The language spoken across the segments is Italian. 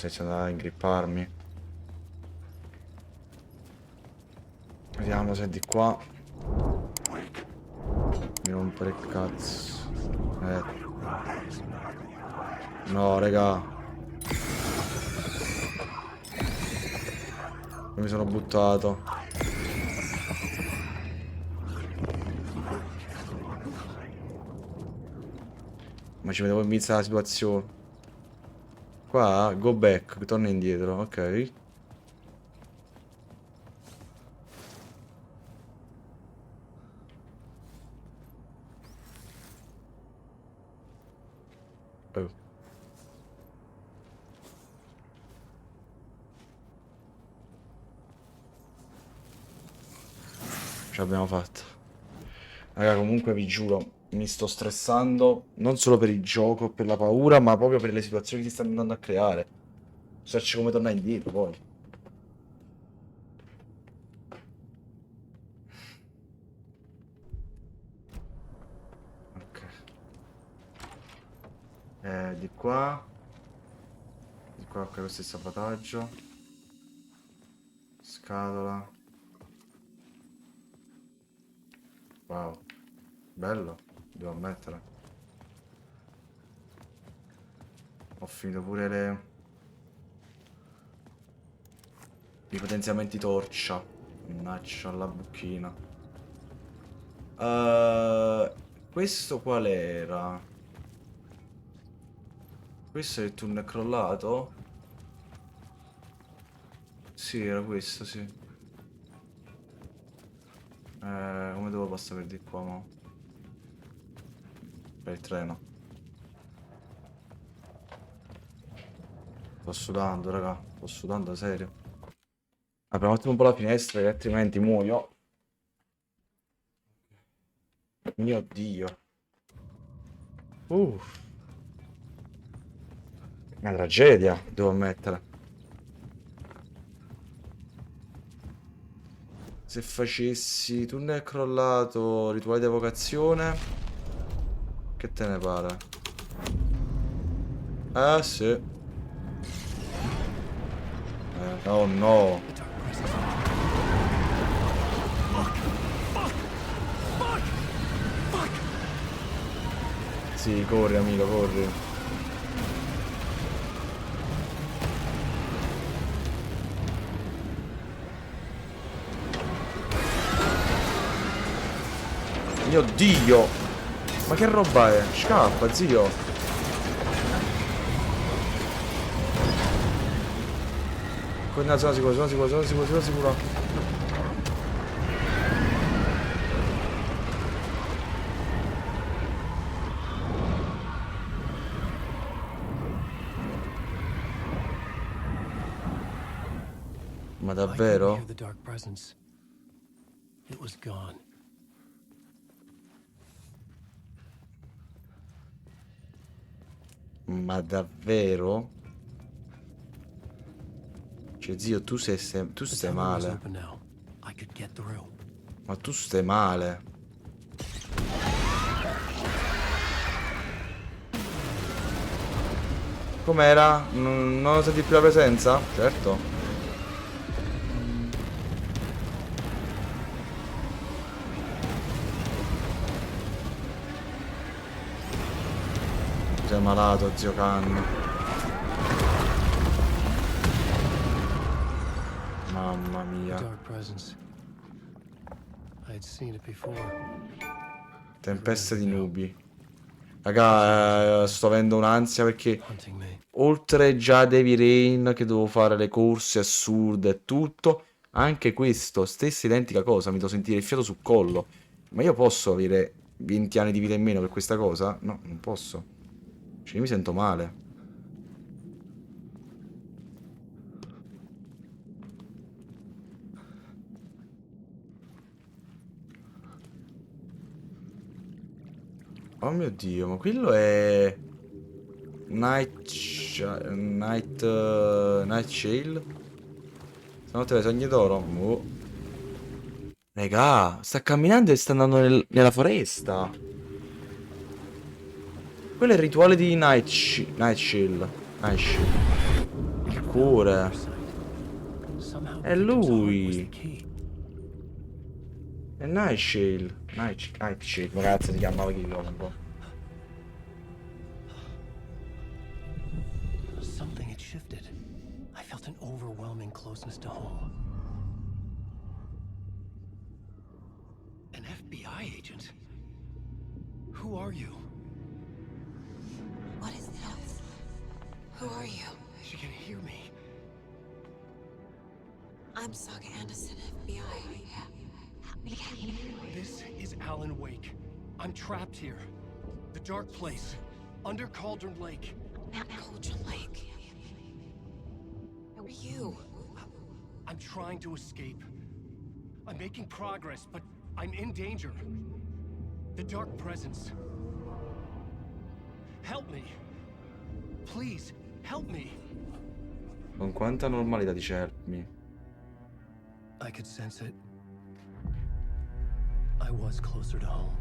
sta iniziando a ingripparmi. Vediamo se è di qua. Mi rompere il cazzo. No, raga. Mi sono buttato. Ma ci vedevo in mezzo la situazione. Qua, go back, torna indietro, ok. Oh. Ce l'abbiamo fatta. Raga, comunque vi giuro, mi sto stressando non solo per il gioco, per la paura, ma proprio per le situazioni che si stanno andando a creare. Saperci come tornare indietro poi. Ok. Di qua. Di qua, ok, questo è il sabotaggio. Scatola. Wow. Bello, devo ammettere. Ho finito pure i potenziamenti torcia. Mannaggia alla buchina. Questo qual era? Questo è il tunnel crollato? Sì, era questo, sì. Come devo passare per di qua, mo? Per il treno. Sto sudando, raga. Sto sudando, serio. Apriamo un attimo un po' la finestra, che altrimenti muoio. Mio Dio. Una tragedia, devo ammettere. Se facessi tunnel crollato, rituale di evocazione, che te ne pare? Ah, sì. Oh no. Sì, corri, amico, corri. Mio Dio! Ma che roba è? Scappa, zio! No, sono sicuro, sono sicuro, sono sicuro, sono sicuro. Ma davvero? Ma davvero? Cioè, zio, tu stai male. Ma tu stai male. Com'era? Non senti più la presenza? Certo. Sei malato, zio Can. Mamma mia. Tempesta di nubi. Raga, sto avendo un'ansia perché oltre già Heavy Rain che devo fare le corse assurde e tutto, anche questo, stessa identica cosa, mi devo sentire il fiato sul collo. Ma io posso avere 20 anni di vita in meno per questa cosa? No, non posso. Cioè, io mi sento male. Oh mio Dio, ma quello è... Night Shale? Stanotte le sogni d'oro? Oh. Regà, sta camminando e sta andando nella foresta. Quello è il rituale di Night Shield. Night Shield. cuore. È lui. È Nightshade. Nightshade, ragazzi, si chiamava chi un po'. Something had shifted. I felt an overwhelming closeness to home. An FBI agent? Who are you? What is this? Who are you? She can hear me. I'm Saga Anderson, FBI. This is Alan Wake. I'm trapped here. The dark place. Under Cauldron Lake. Cauldron Lake. Who are you? I'm trying to escape. I'm making progress, but I'm in danger. The dark presence. Help me. Please, help me. Con quanta normalità dice help me. I could sense it. I was closer to home.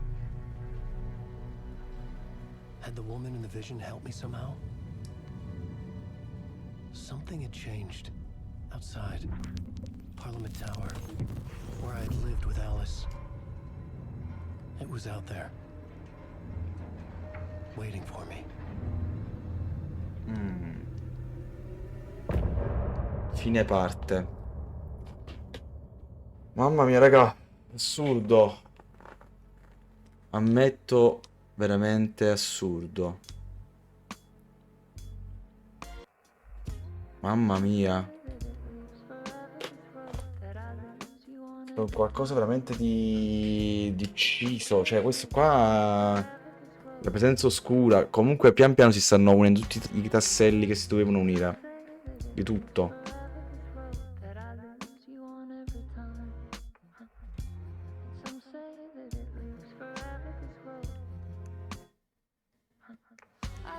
Had the woman in the vision helped me somehow? Something had changed. Outside. Parliament Tower. Where I had lived with Alice. It was out there. Waiting for me. Fine parte. Mamma mia, raga. Assurdo. Ammetto, veramente assurdo. Mamma mia. Qualcosa veramente di deciso. Cioè, questo qua... La presenza oscura. Comunque pian piano si stanno unendo tutti i tasselli che si dovevano unire. Di tutto.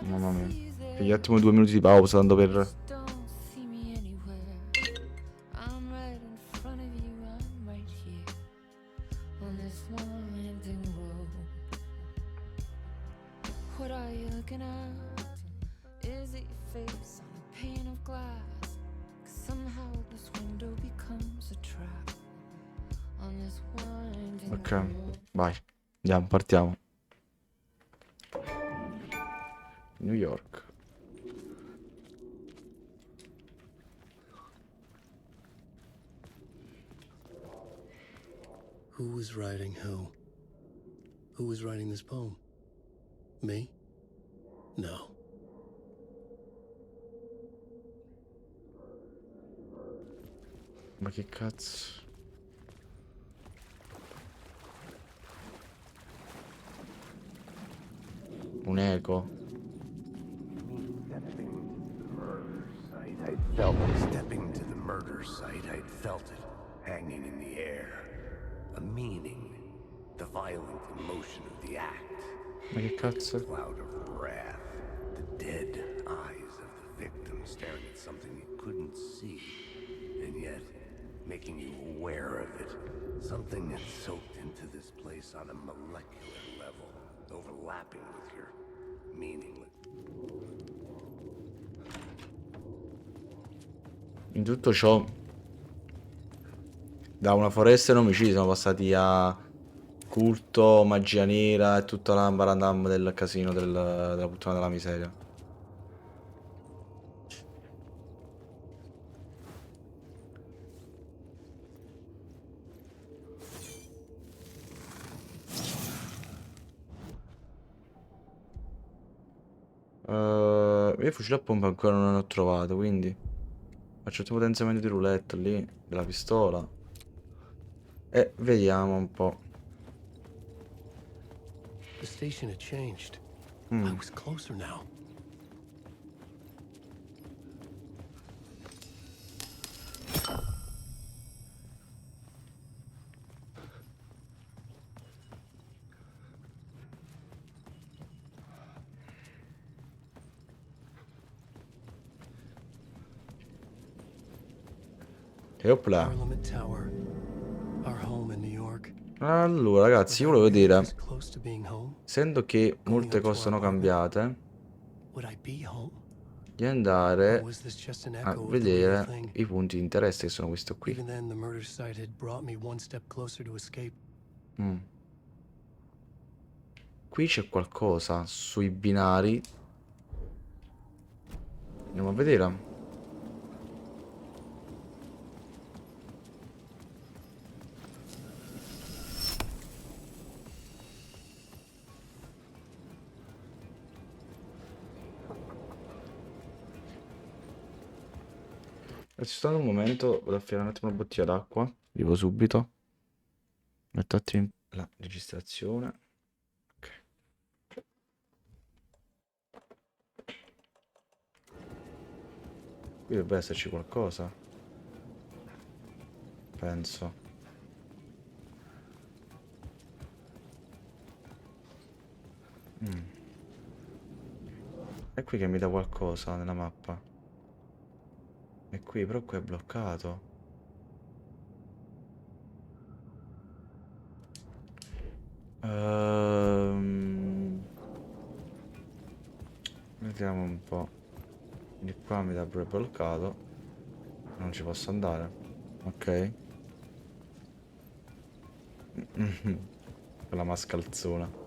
Mamma mia. Che gli attimo 2 minuti di pausa tanto per... Ok, vai. Andiamo, partiamo. New York. Who was writing who? Who was writing this poem? Me? No. Ma che cazzo? Un eco? Stepping to the murder site, I'd felt it hanging in the air. A meaning, the violent emotion of the act. Ma che cazzo? Cloud of wrath, the dead eyes of the victim staring at something you couldn't see, and yet making you aware of it. Something that's soaked into this place on a molecular level, overlapping with your meaningless. In tutto ciò, da una foresta e un omicidio siamo passati a culto, magia nera e tutta la barandam del casino della puttana della miseria. Io il fucile a pompa ancora non ne ho trovato, quindi faccio il potenziamento di roulette lì, della pistola. E vediamo un po'. The station had changed. I was closer now. E opla. Parliament Tower, our home in New York. Allora, ragazzi, io volevo dire, This close to being home? essendo che molte cose sono cambiate, Would I be home? di Or andare was this just an a echo of the real vedere thing? i punti di interesse che sono questi qui. Even then, the murder site had brought me one step closer to escape. Mm. Qui c'è qualcosa sui binari. Andiamo a vedere. Ci sto un momento, vado a filare un attimo una bottiglia d'acqua. Arrivo subito. Metto un attimo la registrazione. Ok. Qui dovrebbe esserci qualcosa. Penso. È qui che mi dà qualcosa nella mappa. È qui, però qui è bloccato. Vediamo un po'. Di qua mi dà pure bloccato. Non ci posso andare. Ok. Quella mascalzona.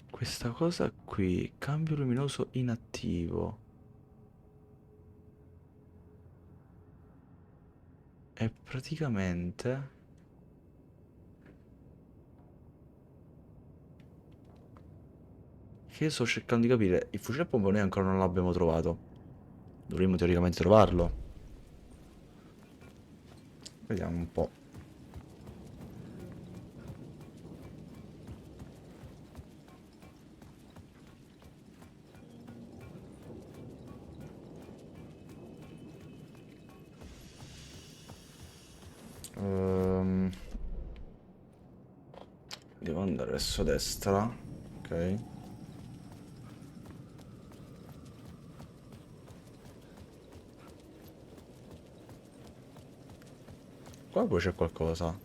Questa cosa qui, cambio luminoso inattivo. E praticamente... Che io sto cercando di capire, il fucile a pompa noi ancora non l'abbiamo trovato. Dovremmo teoricamente trovarlo. Vediamo un po'. Devo andare verso destra. Ok. Qua poi c'è qualcosa.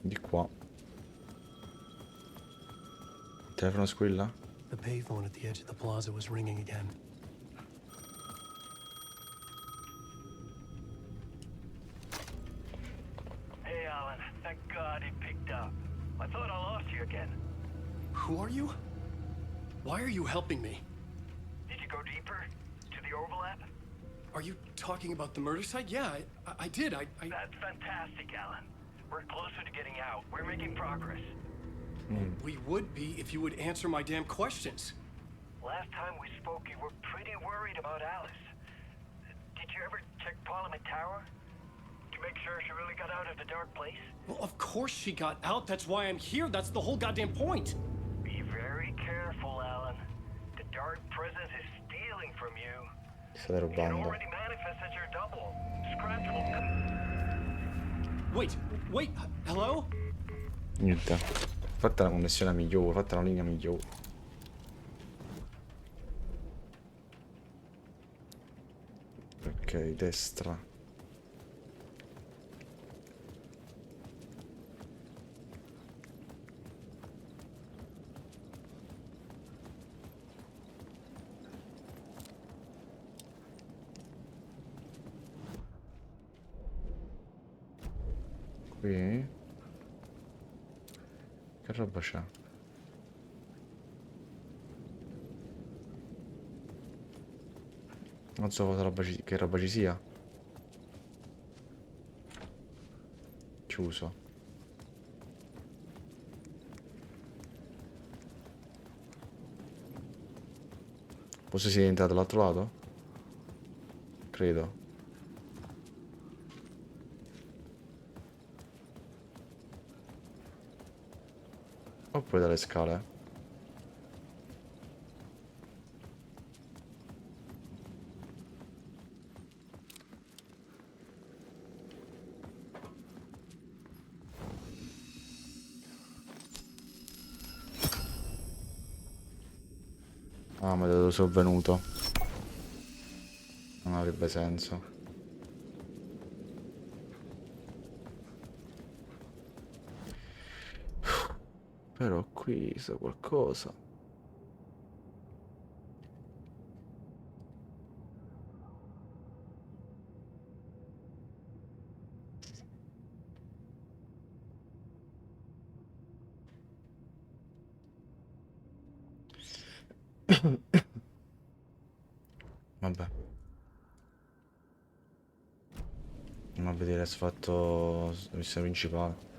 Di qua. Il telefono squilla? The payphone at the edge of the plaza was ringing again. Hey, Alan. Thank God it picked up. I thought I lost you again. Who are you? Why are you helping me? Did you go deeper? To the overlap? Are you talking about the murder site? Yeah, I did. I... That's fantastic, Alan. We're closer to getting out. We're making progress. We would be if you would answer my damn questions. Last time we spoke, you were pretty worried about Alice. Did you ever check Parliament Tower? To make sure she really got out of the dark place? Well, of course she got out. That's why I'm here. That's the whole goddamn point. Be very careful, Alan. The dark presence is stealing from you. State It rubando. already manifests as your double. Scratch will... Wait, hello? Niente. Fatta la connessione migliore, fatta la linea migliore. Ok, destra. Qui. Che roba c'è? Non so cosa che roba ci sia. Chiuso. Forse si è entrato dall'altro lato? Credo. Oppure dalle scale. Ah, ma da dove sono venuto? Non avrebbe senso. Però qui sa qualcosa. Vabbè. Andiamo a vedere se ha fatto la missione principale.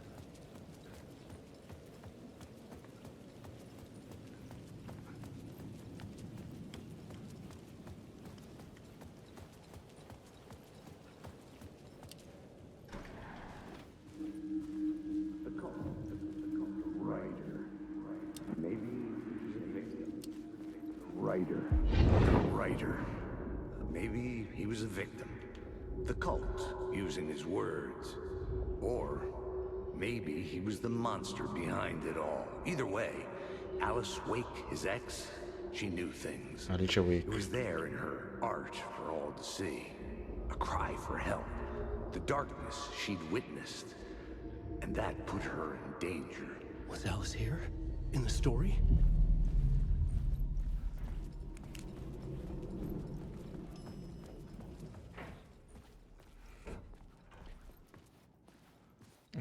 Writer. Maybe he was a victim. The cult, using his words. Or maybe he was the monster behind it all. Either way, Alice Wake, his ex, she knew things. Alice Wake. It was there in her art for all to see. A cry for help. The darkness she'd witnessed. And that put her in danger. Was Alice here? In the story?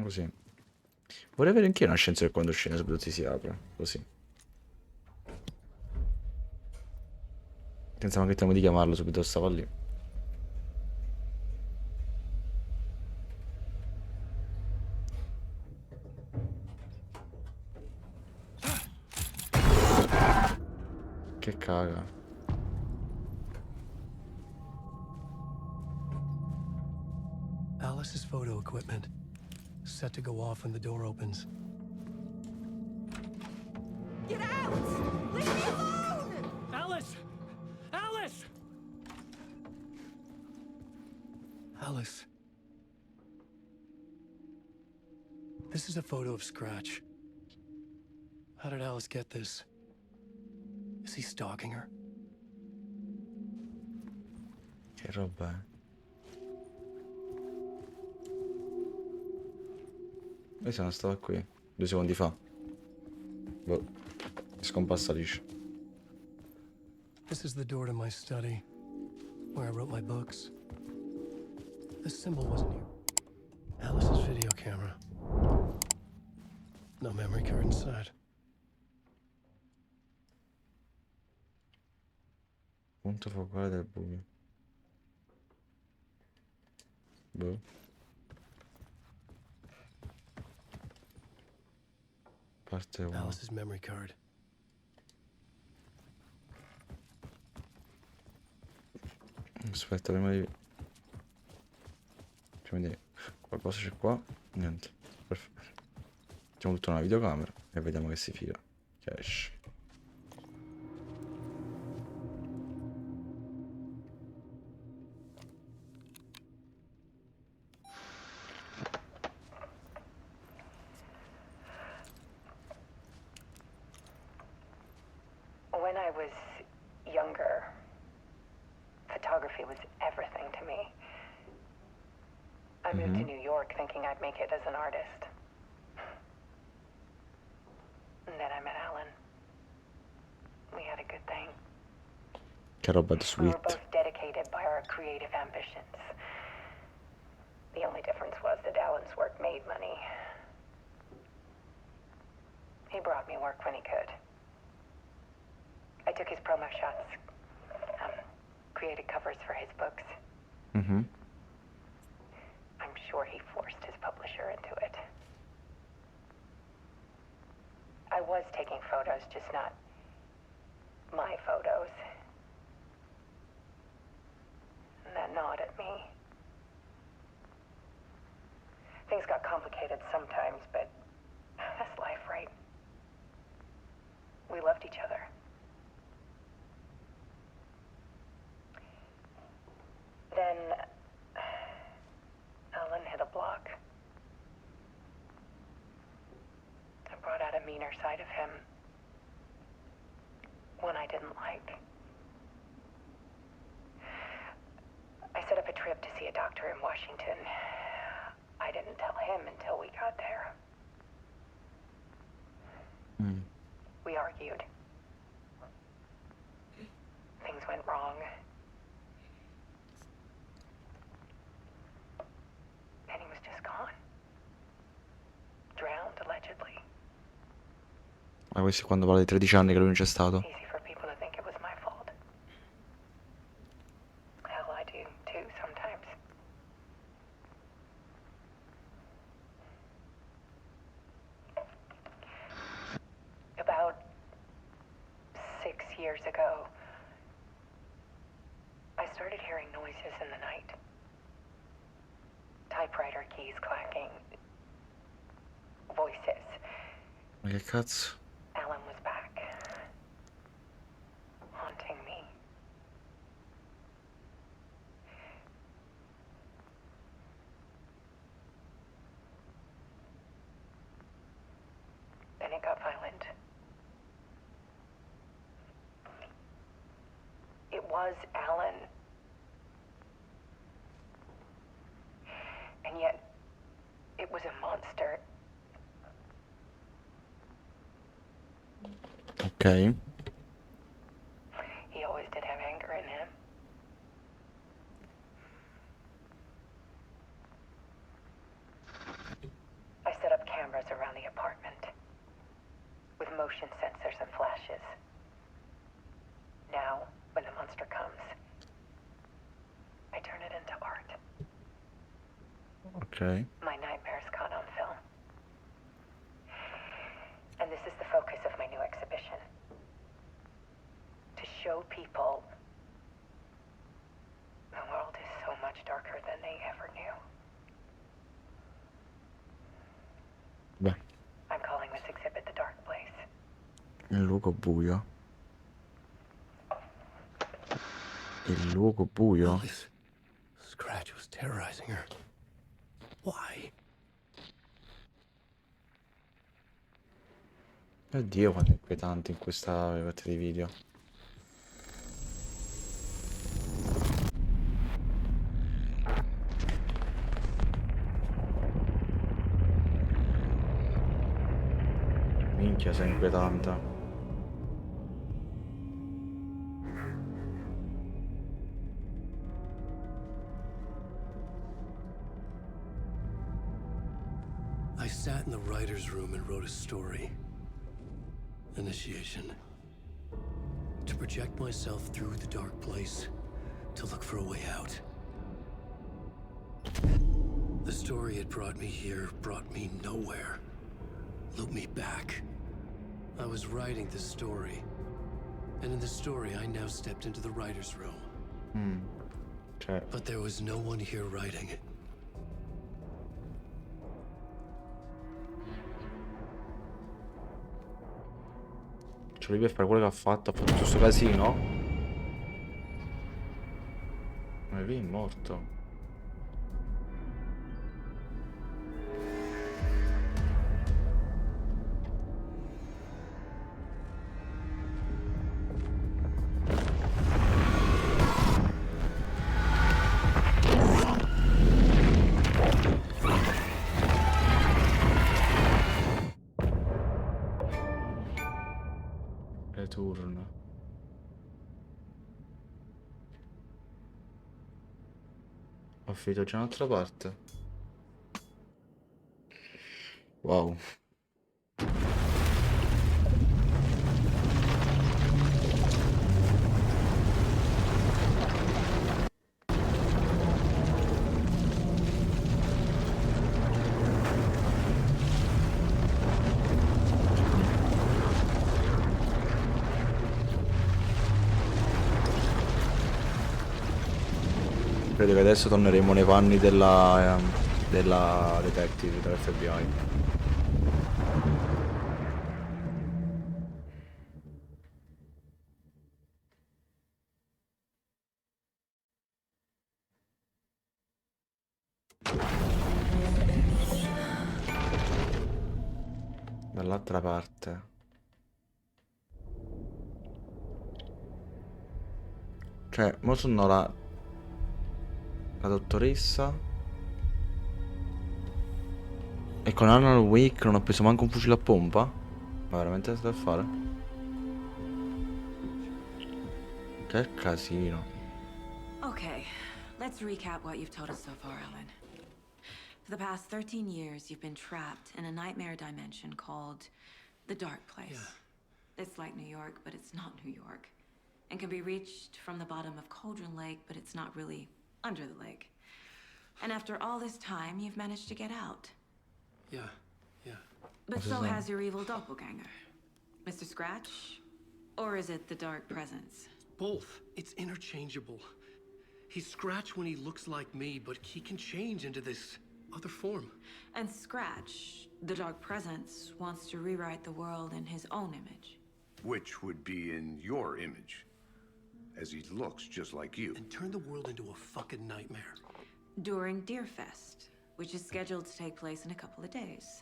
Così. Vorrei avere anche io una scienza che quando scende subito si apre. Così. Senza magari tempo di chiamarlo, subito stava lì. Che caga. Alice's photo equipment. Set to go off when the door opens. Get out! Leave me alone! Alice! Alice! Alice. This is a photo of Scratch. How did Alice get this? Is he stalking her? Che roba è? Io sono stato qui 2 secondi fa. Boh. È scomparsa liscia. This is the door to my study, where I wrote my books. This symbol wasn't here. Alice's video camera. No memory card inside. Punto focale del buio. Boh. Parte 1. Alice's memory card. Aspetta, prima di... Facciamo vedere. Qualcosa c'è qua. Niente. Perfetto. Mettiamo tutta una videocamera e vediamo che si fila. Che esce. When I was younger, photography was everything to me. I moved to New York thinking I'd make it as an artist. And then I met Alan. We had a good thing. Che roba di We were sweet. both dedicated by our creative ambitions. The only difference was that Alan's work made money. He brought me work when he could. I took his promo shots, created covers for his books. Mhm. I'm sure he forced his publisher into it. I was taking photos, just not my photos. And that gnawed at me. Things got complicated sometimes, but that's life, right? We loved each other. Then Alan hit a block. I brought out a meaner side of him. one I didn't like. I set up a trip to see a doctor in Washington. I didn't tell him until we got there. We argued. Things went wrong. And he was just gone. Drowned, allegedly. Ma questo è quando parla di 13 anni che lui non c'è stato. Easy for people to think it was my fault. Hell, I do too sometimes. About 6 years ago, I started hearing noises in the night. Typewriter keys clacking. Voices. Ma che cazzo? Alan was back. Haunting me. Then it got violent. It was Alan. And yet, it was a monster. Ok. He always did have anger in him. I set up cameras around the apartment with motion sensors and flashes. Now, when the monster comes, I turn it into art. Ok. My nightmares caught on film. And this is the focus of my new exhibition. To show people the world is so much darker than they ever knew. Beh, I'm calling this exhibit The Dark Place. il luogo buio. Il luogo buio? This scratch was terrorizing her. Why? Oddio, quanto è inquietante in questa parte di video. Minchia, sei inquietante. I sat in the writer's room and wrote a story. Initiation. To project myself through the dark place, to look for a way out. The story had brought me here, brought me nowhere. Looped me back. I was writing the story. And in the story, I now stepped into the writer's room. Cioè, But there was no one here writing it. cioè lui per fare quello che ha fatto tutto questo casino. Ma lui è morto. Return. Ho finito già un'altra parte. Wow. Credo che adesso torneremo nei panni della detective, dell'FBI. Dall'altra parte. Ok, mo sono la dottoressa. E con Alan Wake non ho preso manco un fucile a pompa? Ma veramente sta a fare? Che casino. Okay, let's recap what you've told us so far, Alan. For the past 13 years, you've been trapped in a nightmare dimension called the Dark Place. Yeah. It's like New York, but it's not New York. And can be reached from the bottom of Cauldron Lake, but it's not really under the lake. And after all this time, you've managed to get out. Yeah. But What is so that? has your evil doppelganger. Mr. Scratch? Or is it the Dark Presence? Both. It's interchangeable. He's Scratch when he looks like me, but he can change into this other form. And Scratch, the Dark Presence, wants to rewrite the world in his own image. Which would be in your image, as he looks just like you. And turn the world into a fucking nightmare. During Deerfest, which is scheduled to take place in a couple of days.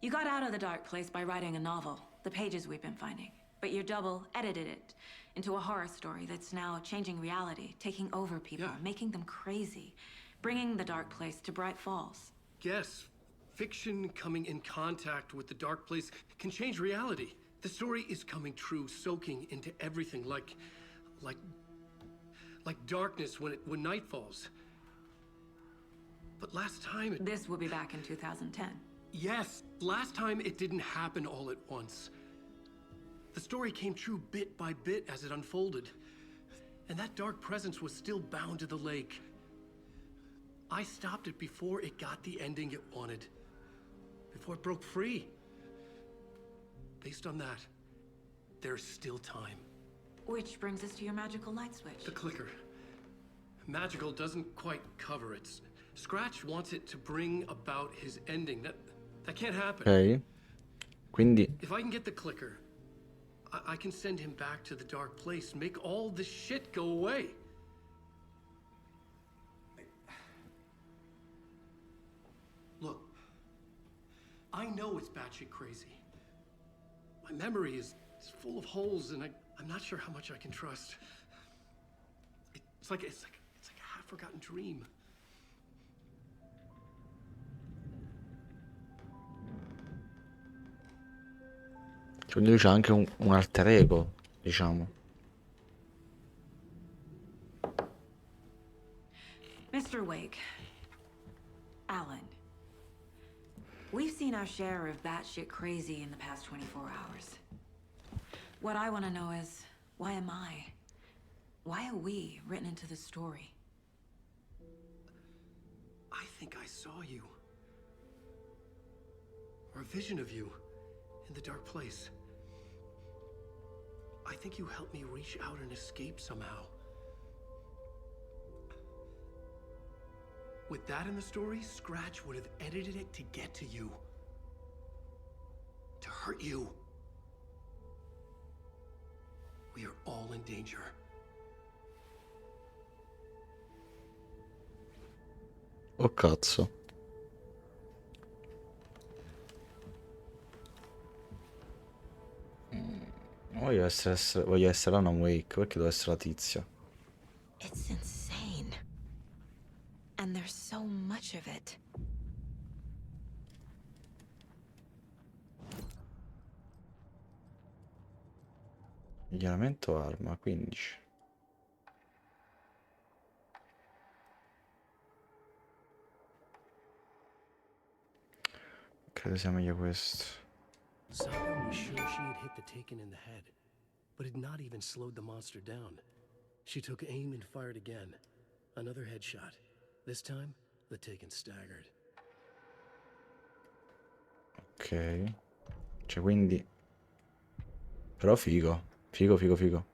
You got out of the Dark Place by writing a novel, the pages we've been finding. But your double edited it into a horror story that's now changing reality, taking over people, Yeah. making them crazy, bringing the Dark Place to Bright Falls. Yes, fiction coming in contact with the Dark Place can change reality. The story is coming true, soaking into everything, like darkness when night falls. But last time This will be back in 2010. yes, last time it didn't happen all at once. The story came true bit by bit as it unfolded. And that dark presence was still bound to the lake. I stopped it before it got the ending it wanted. Before it broke free. Based on that, there's still time. Which brings us to your magical light switch. The clicker. Magical doesn't quite cover it. Scratch wants it to bring about his ending. That can't happen. Ok. Quindi If I can get the clicker, I can send him back to the dark place, make all this shit go away. Look, I know it's batshit crazy. My memory is full of holes, and I'm not sure how much I can trust. It's like a half-forgotten dream. quindi lui c'ha anche un alter ego, diciamo. Mr. Wake, Alan, we've seen our share of batshit crazy in the past 24 hours. What I want to know is, why am I? Why are we written into the story? I think I saw you. Or a vision of you in the dark place. I think you helped me reach out and escape somehow. With that in the story, Scratch would have edited it to get to you. To hurt you. We are all in danger. Oh cazzo. Voglio essere Alan Wake, perché devo essere la tizia? It's insane. And there's so much of it. Miglioramento arma, 15. Credo sia meglio questo. Simon was sure she had hit the Taken in the head, but had not even slowed the monster down. She took aim and fired again. Another headshot. This time, the Taken staggered. Ok. Cioè, quindi... Però figo. Figo.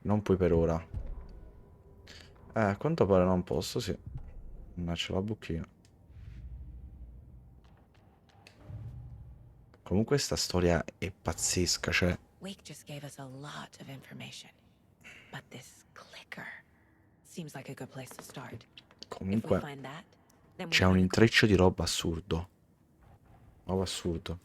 Non puoi per ora. A quanto pare non posso, sì. Ma c'è la buchina. Comunque sta storia è pazzesca, cioè... Wake just gave us a lot of information. But this clicker seems like a good place to start. If we Comunque find that, then c'è un intreccio di roba assurdo. Roba assurdo.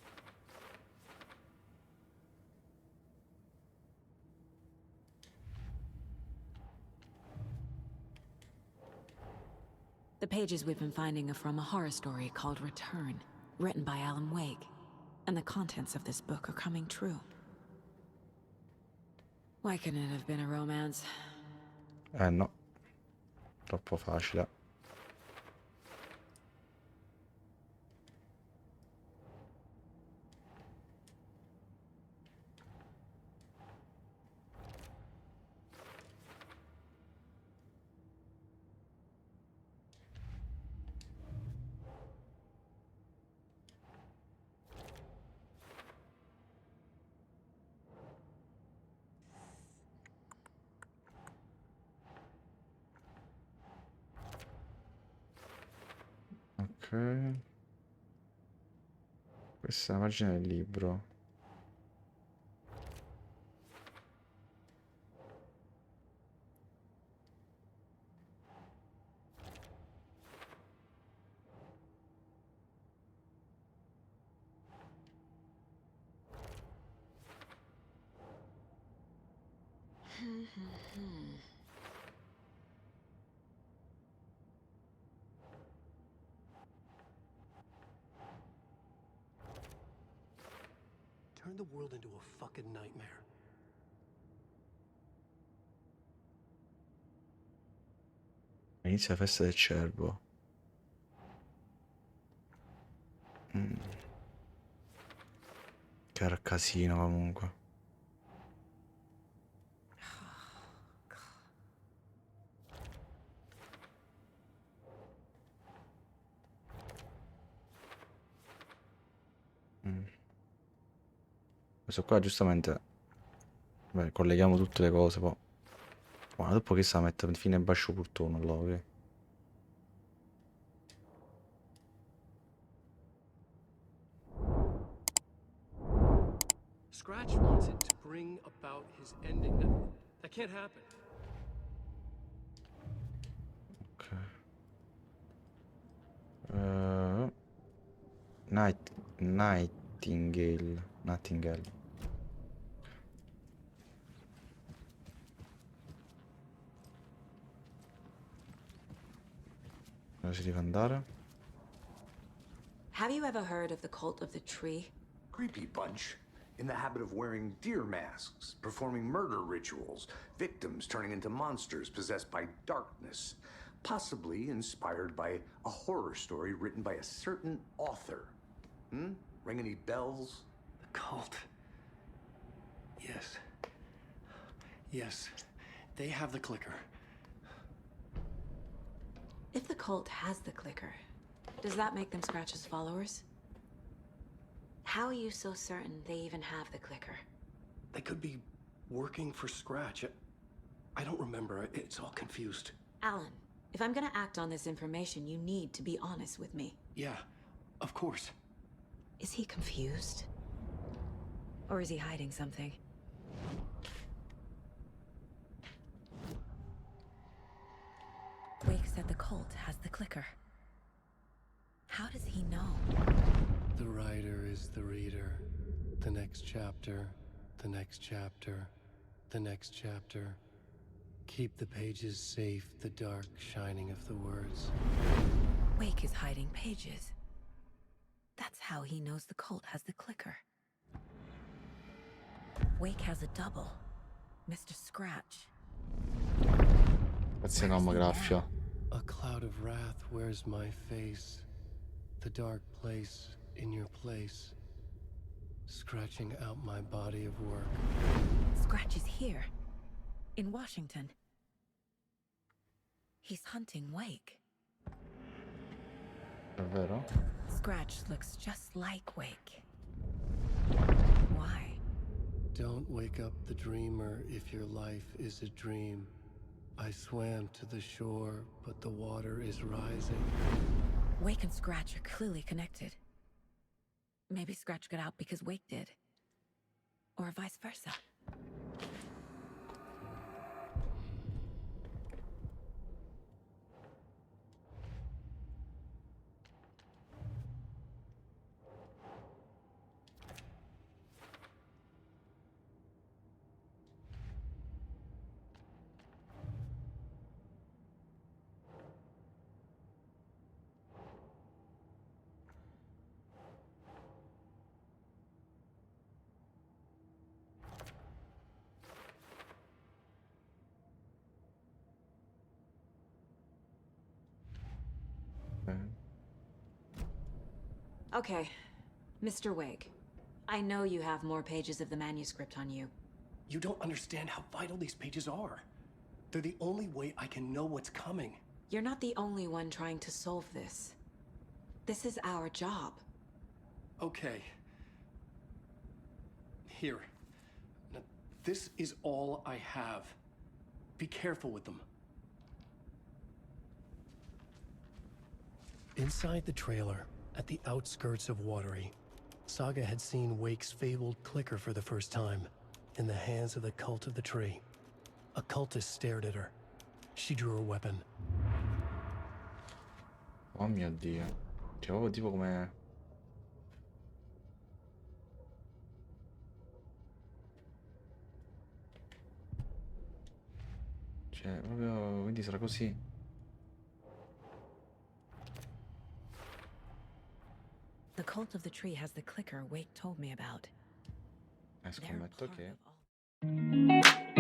The pages we've been finding are from a horror story called Return, written by Alan Wake. And the contents of this book are coming true. Why couldn't it have been a romance? No. Troppo facile. Ok. Questa è una pagina del libro. Turn the world into a fucking nightmare. Inizia la festa del cervo. Che era casino comunque. Questo qua giustamente. Beh, colleghiamo tutte le cose poi. Ma dopo che sta a mettere fine bascio purtroppo allora, ok? Scratch wants it to bring about his ending. That can't happen. Ok. Nightingale. Nightingale. Dove si deve andare? Have you ever heard of the cult of the tree? Creepy bunch. In the habit of wearing deer masks, performing murder rituals, victims turning into monsters possessed by darkness, possibly inspired by a horror story written by a certain author. Ring any bells? The cult. Yes. Yes. They have the clicker. If the cult has the clicker, does that make them Scratch's followers? How are you so certain they even have the clicker? They could be working for Scratch. I don't remember. It's all confused. Alan, if I'm gonna act on this information, you need to be honest with me. Yeah, of course. Is he confused? Or is he hiding something? Wake said the cult has the clicker. How does he know? The writer is the reader. The next chapter, the next chapter, the next chapter. Keep the pages safe, the dark shining of the words. Wake is hiding pages. That's how he knows the cult has the clicker. Wake has a double. Mr. Scratch. Grazie enorme, graffia. A cloud of wrath wears my face. The dark place in your place. Scratching out my body of work. Scratch is here. In Washington. He's hunting Wake. Davvero? Scratch looks just like Wake. Why? Don't wake up the dreamer if your life is a dream. I swam to the shore, but the water is rising. Wake and Scratch are clearly connected. Maybe Scratch got out because Wake did. Or vice versa. Okay, Mr. Wig. I know you have more pages of the manuscript on you. You don't understand how vital these pages are. They're the only way I can know what's coming. You're not the only one trying to solve this. This is our job. Okay. Here. Now, this is all I have. Be careful with them. Inside the trailer, at the outskirts of Watery, Saga had seen Wake's fabled clicker for the first time, in the hands of the Cult of the Tree. A cultist stared at her. She drew a weapon. Oh mio Dio. Cioè, proprio tipo come... Cioè, proprio... Quindi sarà così. The Cult of the Tree has the clicker Wake told me about. Scommetto che... They're part of all-